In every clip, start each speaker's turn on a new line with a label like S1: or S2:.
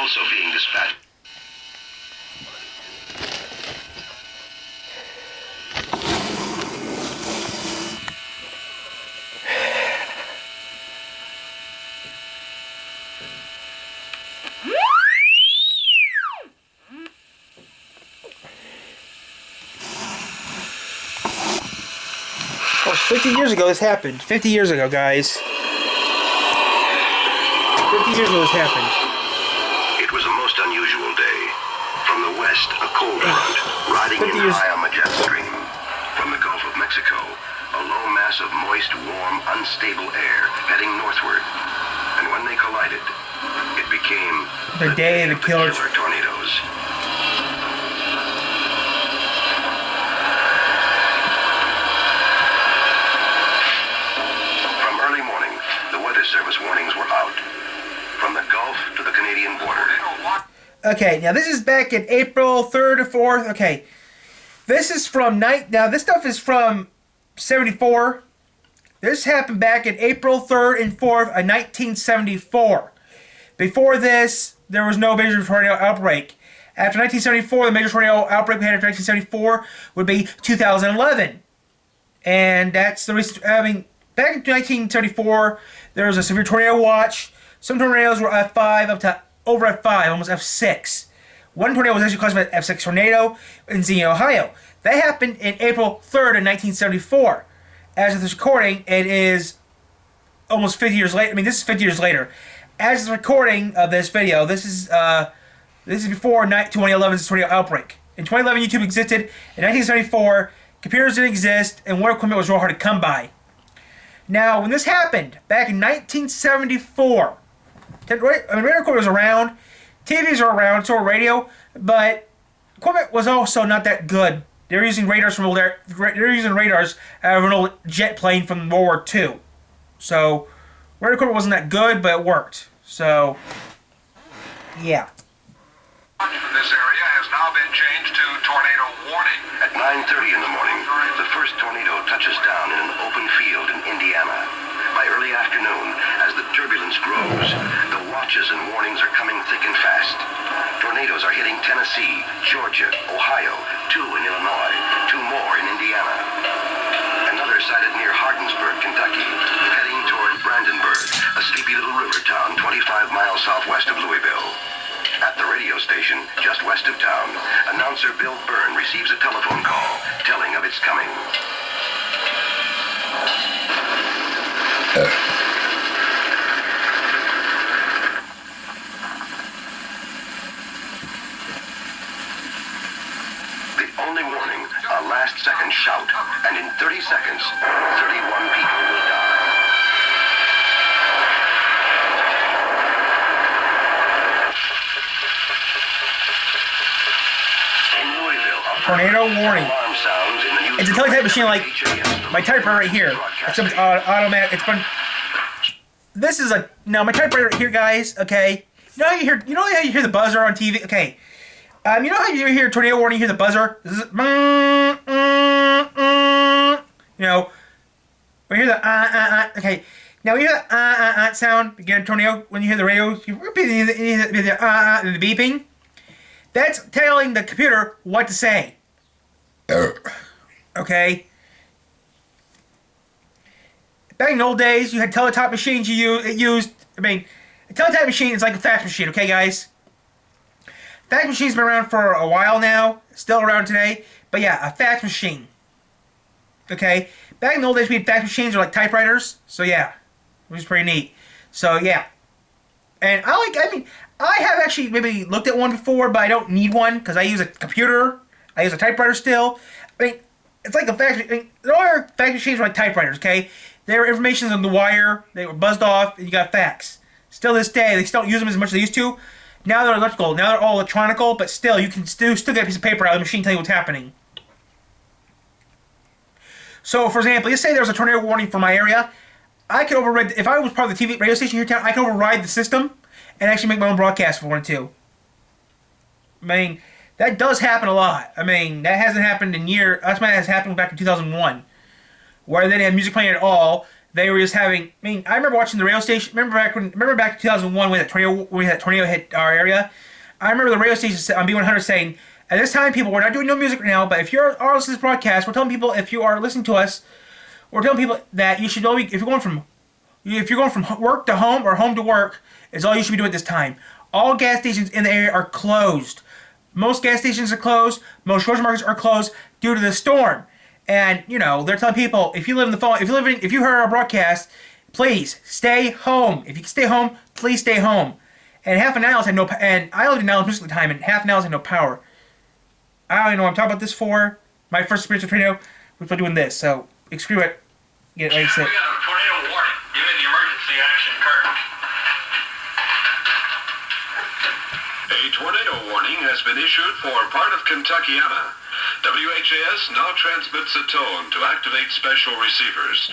S1: also being dispatched.
S2: Oh, 50 years ago this happened. 50 years ago, guys. 50 years ago this happened.
S1: It was a most unusual day. From the west, a cold front, riding in high on the jet stream. From the Gulf of Mexico, a low mass of moist, warm, unstable air heading northward. And when they collided, it became
S2: the day of the killer
S1: tornadoes. Service warnings were out from the Gulf to the Canadian border.
S2: Okay, now this is back in April 3rd or 4th. Okay, this is from now this stuff is from 74. This happened back in April 3rd and 4th of 1974. Before this, there was no major tornado outbreak. After 1974, the major tornado outbreak we had after 1974 would be 2011. And that's the reason, I mean, back in 1974, there was a severe tornado watch. Some tornadoes were F5 up to over F5, almost F6. One tornado was actually classified as F6 tornado in Xenia, Ohio. That happened in April 3rd of 1974. As of this recording, it is almost 50 years later. I mean, this is 50 years later. As of the recording of this video, this is before 2011's tornado outbreak. In 2011, YouTube existed. In 1974, computers didn't exist, and war equipment was real hard to come by. Now, when this happened, back in 1974, radar equipment was around, TVs were around, so were radio, but equipment was also not that good. They were using radars from out of an old jet plane from World War II. So, radar equipment wasn't that good, but it worked. So, yeah.
S3: This area has now been changed to tornado warning.
S1: At 9:30 in the morning, the first tornado touches down in an open field in Indiana. By early afternoon, as the turbulence grows, the watches and warnings are coming thick and fast. Tornadoes are hitting Tennessee, Georgia, Ohio, 2 in Illinois, 2 more in Indiana. Another sighted near Hardinsburg, Kentucky, heading toward Brandenburg, a sleepy little river town 25 miles southwest of Louisville. At the radio station, just west of town, announcer Bill Byrne receives a telephone call telling of its coming. The only warning, a last-second shout, and in 30 seconds, 31 people will die.
S2: Tornado warning. It's a teletype machine like my typewriter right here. Except automatic. It's fun. This is my typewriter right here, guys. Okay. You know how you hear the buzzer on TV. Okay. You know how you hear tornado warning? You hear the buzzer. This is you know. When you hear the Okay. Now when you hear the sound, you get a tornado. When you hear the radio, you repeat the beeping. That's telling the computer what to say. Okay? Back in the old days, you had teletype machines a teletype machine is like a fax machine, okay, guys? Fax machine's been around for a while now. Still around today. But yeah, a fax machine. Okay? Back in the old days, we had fax machines, or like typewriters. So yeah. Which is pretty neat. So yeah. And I have actually maybe looked at one before, but I don't need one because I use a computer. I use a typewriter still. I mean, it's like a fax machine. There are fax machines like typewriters, okay? Their information's on the wire. They were buzzed off, and you got fax. Still this day, they still don't use them as much as they used to. Now they're electrical. Now they're all electronical, but still, you can still get a piece of paper out of the machine telling you what's happening. So, for example, let's say there was a tornado warning for my area. I could override, if I was part of the TV radio station here in town, I could override the system and actually make my own broadcast if I wanted to. I mean, that does happen a lot. I mean, that hasn't happened in years. That's why it has happened back in 2001, where they didn't have music playing at all. they were just having. I mean, I remember watching the radio station. Remember back in 2001 when that tornado hit our area. I remember the radio station on B100 saying, at this time, people, we're not doing no music right now, but if you're listening to this broadcast, we're telling people, if you are listening to us, we're telling people that you should only, if you're going from work to home or home to work, is all you should be doing at this time. All gas stations in the area are closed. Most gas stations are closed. Most grocery markets are closed due to the storm. And they're telling people, if you heard our broadcast, please stay home. If you can stay home, please stay home. And half an hour had no, and I lived in Allen most of the time, and half an hour had no power. I don't even know what I'm talking about this for. My first experience with tornado was by doing this. So, screw it. Get it ready to sit.
S3: We got a tornado warning. Give me the emergency action card.
S4: A tornado warning has been issued for part of Kentuckiana. WHAS now transmits a tone to activate special receivers.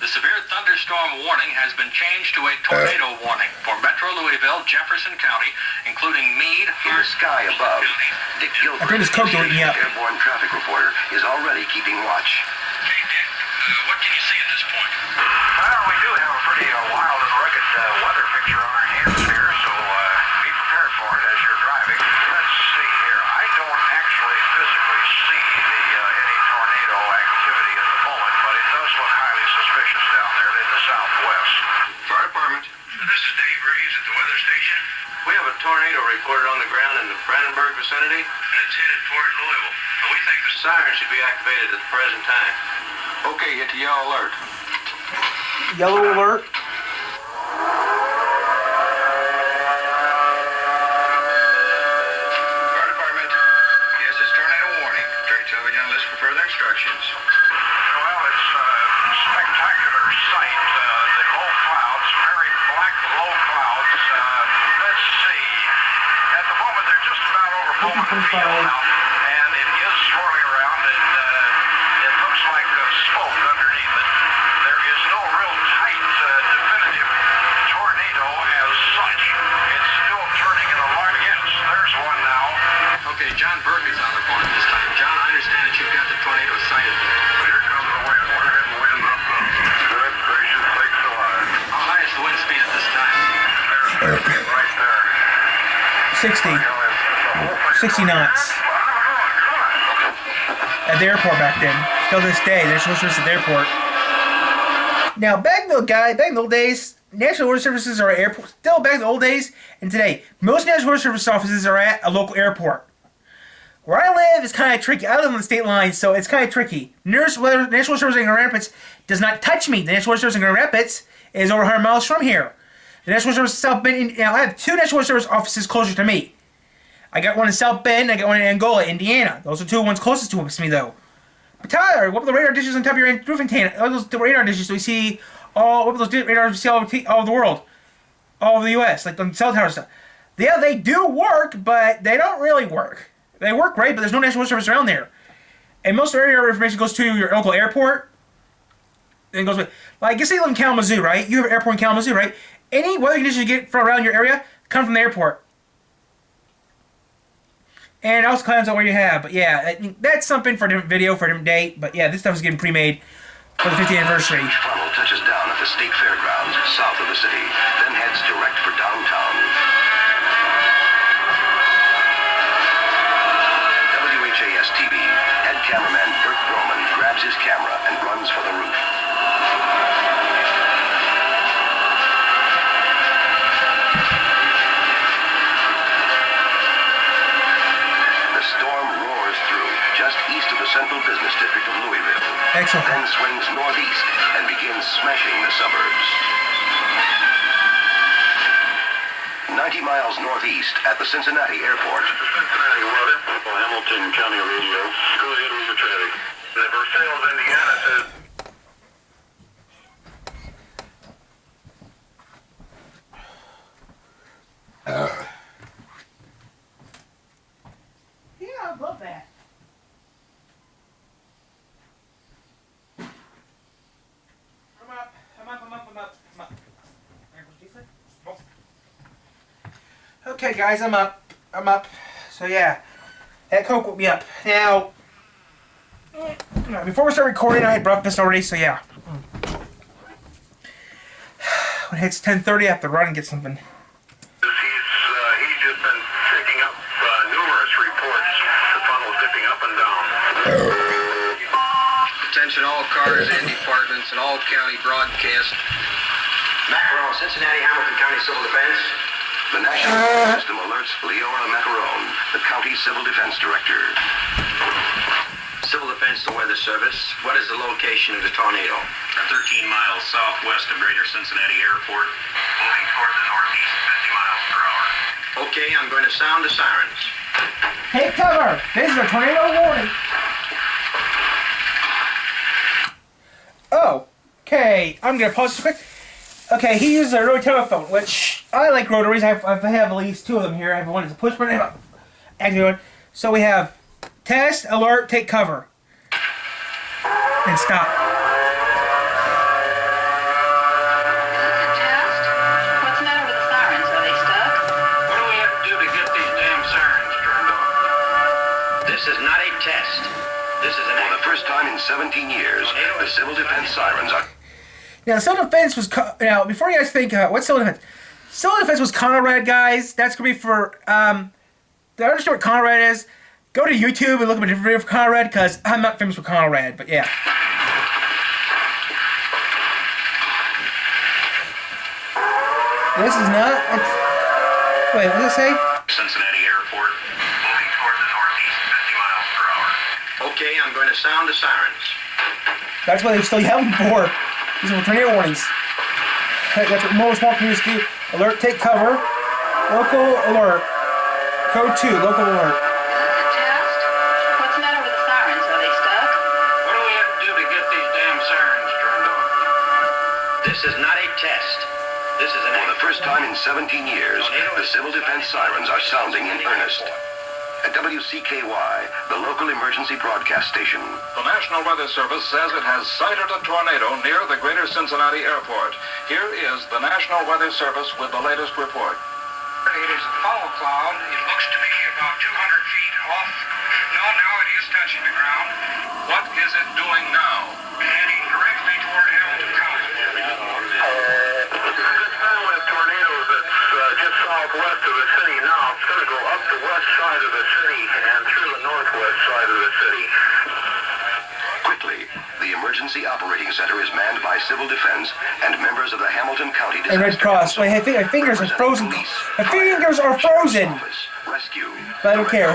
S3: The severe thunderstorm warning has been changed to a tornado warning for Metro Louisville, Jefferson County, including Meade,
S1: In the sky above, Dick Gilbert,
S2: I think it's Coke doing me up.
S1: airborne traffic reporter, is already keeping watch.
S3: Hey, Dick, what can you see at this point?
S5: Well, we do have a pretty wild and rugged weather picture on our hands here, so be prepared for it as you're driving. Let's see here. I don't actually physically see any tornado activity at the moment, but it does look highly suspicious down there in the southwest.
S4: Fire department.
S3: This is Dave Reeves at the weather station,
S4: We have a tornado reported on the ground in the Brandenburg vicinity.
S3: and it's headed toward Louisville. We think the
S4: Siren should be activated at the present time. Okay, hit the yellow alert.
S2: Yellow alert.
S3: Fire department. Yes, it's tornado warning. Turn television list for further instructions.
S5: Well, it's a spectacular sight. The low clouds, very black low clouds. Let's see. At the moment, they're just about over Pullman Field now, and it is swirling around, and it looks like smoke underneath it. There is no real tight, definitive tornado as such. It's still turning in alarm. Yes, there's one now.
S3: Okay, John Burke is on the phone at this time. John, I understand that you've got the tornado sighted.
S5: Here comes the wind. We're hitting wind up. Good gracious sakes alive.
S3: How high is the wind speed at this time?
S5: There's right there.
S2: 60. 60 knots. At the airport back then. Still this day, there's no service at the airport. Now, back in the old days, National Weather Services are at airports. Still back in the old days and today, most National Weather Service offices are at a local airport. Where I live is kind of tricky. I live on the state line, so it's kind of tricky. National Weather Service in Grand Rapids does not touch me. The National Weather Service in Grand Rapids is over 100 miles from here. The National Weather Service in South Bend, now I have two National Weather Service offices closer to me. I got one in South Bend, I got one in Angola, Indiana. Those are two ones closest to me, though. But Tyler, what about the radar dishes on top of your roof antenna? All those radar dishes so we see all, what about those radars we see all over the world? All over the U.S., like on cell tower stuff. Yeah, they do work, but they don't really work. They work great, but there's no National Weather Service around there. And most of radar information goes to your local airport. Then goes with, like, guess you live in Kalamazoo, right? You have an airport in Kalamazoo, right? Any weather conditions you get from around your area come from the airport. And it also depends on where you have. But yeah, I mean, that's something for a different video, for a different date. But yeah, this stuff is getting pre-made for the 50th anniversary.
S1: Each funnel touches down at the state fairgrounds south of the city, then heads direct for downtown. WHAS TV, head cameraman Bert Broman grabs his camera and runs for the roof. The storm roars through just east of the central business district of Louisville.
S2: Excellent.
S1: Then swings northeast and begins smashing the suburbs. 90 miles northeast at the Cincinnati airport.
S5: Cincinnati weather. Hamilton County Radio. Go ahead with your traffic. The Versailles, Indiana says.
S2: Yeah, I love that. I'm up. Okay, guys, I'm up. So yeah, that Coke woke me up. Now, Before we start recording, I had breakfast already, so yeah. When it hits 10:30, I have to run and get something.
S5: He's just been picking up numerous reports. The funnel's dipping up and down.
S6: Attention all cars and departments and all county broadcast.
S1: Macaron, Cincinnati, Hamilton County Civil Defense. The National System alerts Leora Macaron, the County Civil Defense Director.
S6: Civil Defense to Weather Service. What is the location of the tornado?
S3: 13 miles southwest of Greater Cincinnati Airport, moving toward the northeast, 50 miles per hour.
S6: Okay, I'm going to sound the sirens.
S2: Take cover! This is a tornado warning! Oh, okay. I'm gonna pause this quick. Okay, he uses a rotary telephone, which I like rotaries. I have at least two of them here. I have one that's a push button, active one. So we have test, alert, take cover, and stop.
S7: Test? What's the matter with the sirens? Are they stuck?
S3: What do we have to do to get these damn sirens turned on?
S6: This is not a test. This is an
S1: For the first time in 17 years, the Civil Defense sirens are...
S2: Now, Civil Defense was... Now, before you guys think, what's Civil Defense? Civil Defense was Conrad, guys. That's going to be for... to understand what Conrad is, go to YouTube and look up a different video for Conrad, because I'm not famous for Conrad, but yeah. This is not... Wait, what did it say?
S3: Cincinnati Airport, moving toward the northeast, 50 miles per hour.
S6: Okay, I'm going to sound the sirens.
S2: That's what they're still yelling for. These are tornado warnings. That's what most small communities do. Alert, take cover. Local alert. Code 2, local alert.
S7: Test? What's the matter with the sirens? Are they stuck?
S3: What do we have to do to get these damn sirens turned on?
S6: This is not a test. This is an
S1: For the first time in 17 years, the Civil Defense sirens are sounding in earnest. At WCKY, the local emergency broadcast station.
S4: The National Weather Service says it has sighted a tornado near the Greater Cincinnati Airport. Here is the National Weather Service with the latest report.
S5: It is a funnel cloud. It looks to be about 200 feet off. No, now it is touching the ground.
S3: What is it doing now?
S5: Heading directly toward Hamilton County. This family of tornadoes that's just southwest of the city now. It's going to go up the west side of the city and through the northwest side of the city.
S1: Quickly, the Emergency Operating Center is manned by Civil Defense and members of the Hamilton County
S2: And Red Cross. Wait, I think my fingers are frozen. My fingers are frozen!
S1: Rescue,
S2: But I don't care.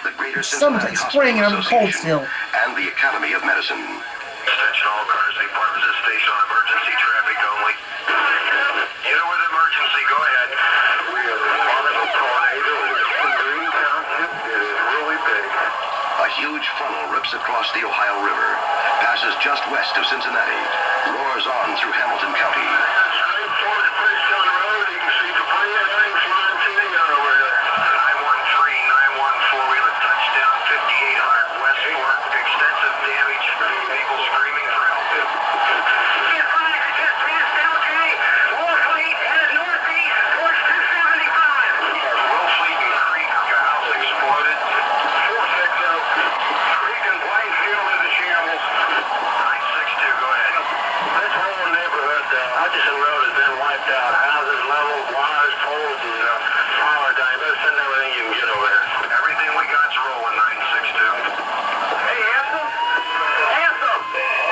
S1: the Greater
S2: Sometimes
S1: Cincinnati
S2: spring and I'm
S1: Hospital
S2: cold still.
S1: Association, and the Academy of Medicine.
S5: Attention all cars and departments at station on emergency traffic only. Get it with emergency, go ahead. We have spotted a tornado in Green Township. It is really big.
S1: A huge funnel rips across the Ohio River, passes just west of Cincinnati, roars on through Hamilton County.
S5: Straight towards Bridgetown Road, you can see debris and things flying through the air over there. 913, 914, four-wheeler touchdown, 5800 Westport. Extensive damage, people screaming for help. Wolfleet and Creek house exploded. 460 Creek and Plainfield into shambles. 962, go ahead. This whole neighborhood, Hutchison Road has been wiped out. Houses leveled, wires pulled, and power down. Better send everything you can get over there. Everything we got's rolling, 962. Hey, Handsome? Handsome!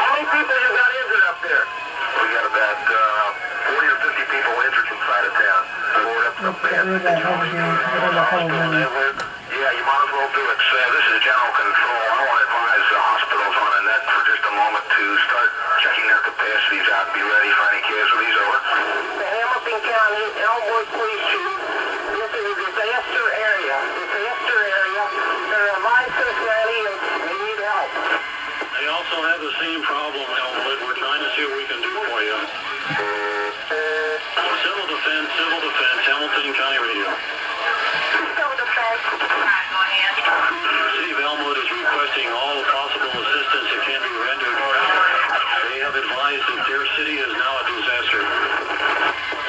S5: How many people you got injured up there? We got about 40 or 50 people injured inside of town. Board up the bed. Yeah, you might as well do it. This is general control. I want to advise the hospitals on a net for just a moment to start checking their capacities out and be ready for any casualties. Over. The Hamilton County Elmwood Police Chief. This is a disaster area. Disaster area. There are lives Cincinnati and they need help.
S8: They also have the same problem, Elmwood. We're trying to see what we can do for you. Civil Defense, Hamilton County Radio.
S7: Civil Defense. Alright, go ahead.
S8: The city of Elmwood is requesting all possible assistance that can be rendered. They have advised that their city is now a disaster.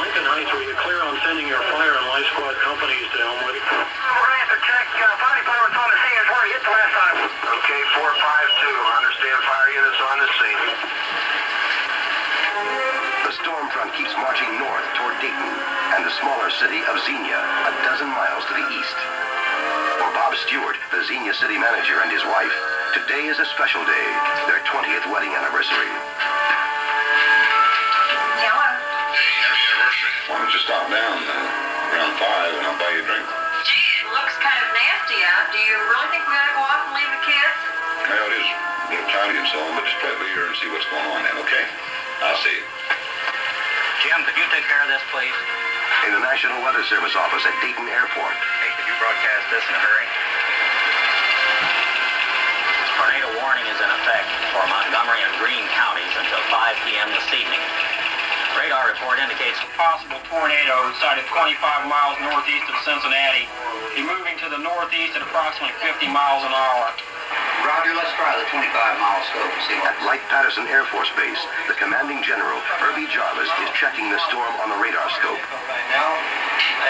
S8: Lincoln Heights, were you clear on sending your fire and life squad companies to Elmwood?
S5: We're going to have to check. Fire department's on the scene. It's where it hit the last time. Okay, 452. Understand
S1: the smaller city of Xenia, a dozen miles to the east. For Bob Stewart, the Xenia city manager, and his wife, today is a special day, their 20th wedding anniversary.
S7: Hello.
S4: Hey, happy anniversary. Why don't you stop down around 5 and I'll buy you a drink?
S7: Gee, it looks kind of nasty out. Do you really think we ought to go off and leave the kids?
S4: Well, it is a little cloudy and so on, but just play it by ear and see what's going on then, okay? I'll see you.
S3: Jim, could you take care of this, please?
S1: In the National Weather Service office at Dayton Airport.
S3: Hey, could you broadcast this in a hurry? Tornado warning is in effect for Montgomery and Greene counties until 5 p.m. this evening. Radar report indicates a possible tornado sighted 25 miles northeast of Cincinnati, be moving to the northeast at approximately 50 miles an hour.
S6: Roger, let's try the 25-mile scope. See
S1: At Wright-Patterson Air Force Base, the commanding general, Irby Jarvis, is checking the storm on the radar scope.
S6: now,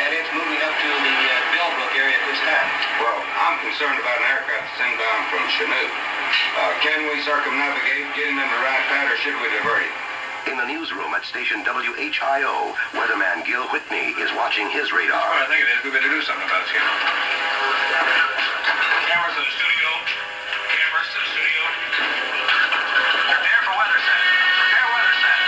S6: and it's moving up to the Billbrook area at this time.
S5: Well, I'm concerned about an aircraft that's inbound from Chinook. Can we circumnavigate, get him in the right path, or should we divert him?
S1: In the newsroom at station WHIO, weatherman Gil Whitney is watching his radar.
S4: I think it is. We better do something about it here. Cameras to the studio. Cameras to the studio.
S3: Prepare for weather set. Prepare weather set.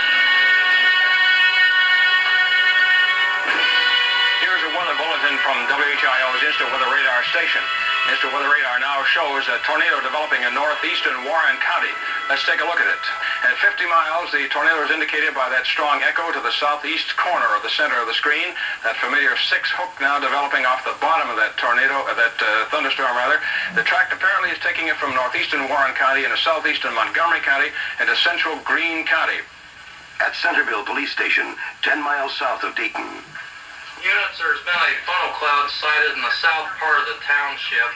S3: Here's a weather bulletin from WHIO's Instant Weather Radar station. Instant Weather Radar now shows a tornado developing in northeastern Warren County. Let's take a look at it. At 50 miles, the tornado is indicated by that strong echo to the southeast corner of the center of the screen. That familiar 6-hook now developing off the bottom of that tornado, thunderstorm rather. The track apparently is taking it from northeastern Warren County into southeastern Montgomery County into central Greene County.
S1: At Centerville Police Station, 10 miles south of Dayton.
S9: Units, there's been a funnel cloud sighted in the south part of the township.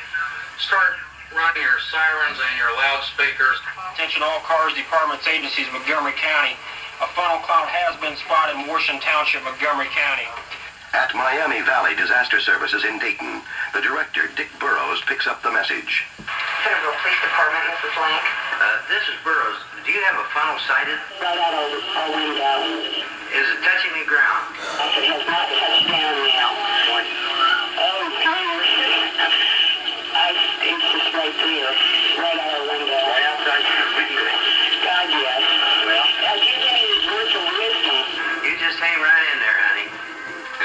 S9: Start running your sirens and your loudspeakers.
S3: Attention all cars, departments, agencies, Montgomery County. A funnel cloud has been spotted in Washington Township, Montgomery County.
S1: At Miami Valley Disaster Services in Dayton, the director, Dick Burrows, picks up the message.
S7: Centerville Police Department, Mrs. Blank.
S6: This is Burroughs. Do you have a funnel sighted?
S7: Right out of our window.
S6: Is it touching the ground?
S7: It has not touched down now. It's just right there, right out our window.
S6: Right outside your window.
S7: God, yes.
S6: Well,
S7: I'll give you any words of wisdom.
S6: you just hang right in there, honey.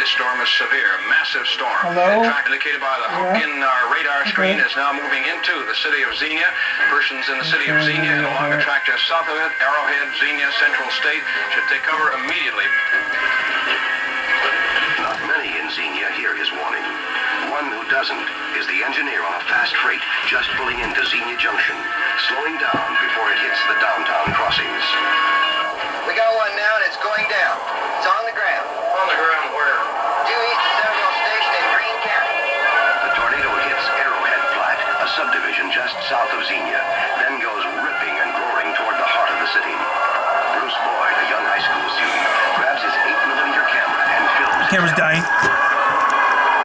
S3: This storm is severe, massive storm.
S2: Hello?
S3: The track indicated by the hook in our radar screen is now moving into the city of Xenia. Persons in the city of Xenia and along the track just south of it, Arrowhead, Xenia, Central State, should take cover immediately.
S1: Not many in Xenia hear his warning. One who doesn't is the engineer on a fast freight just pulling into Xenia Junction, slowing down before it hits the downtown crossings.
S6: We got one now, and it's going down. It's on the ground.
S9: On the ground where?
S6: Due east of Centerville Station in Greene County.
S1: The tornado hits Arrowhead Flat, a subdivision just south of Xenia, then goes ripping and roaring toward the heart of the city. Bruce Boyd, a young high school student, grabs his 8mm camera and films.
S2: Camera's dying.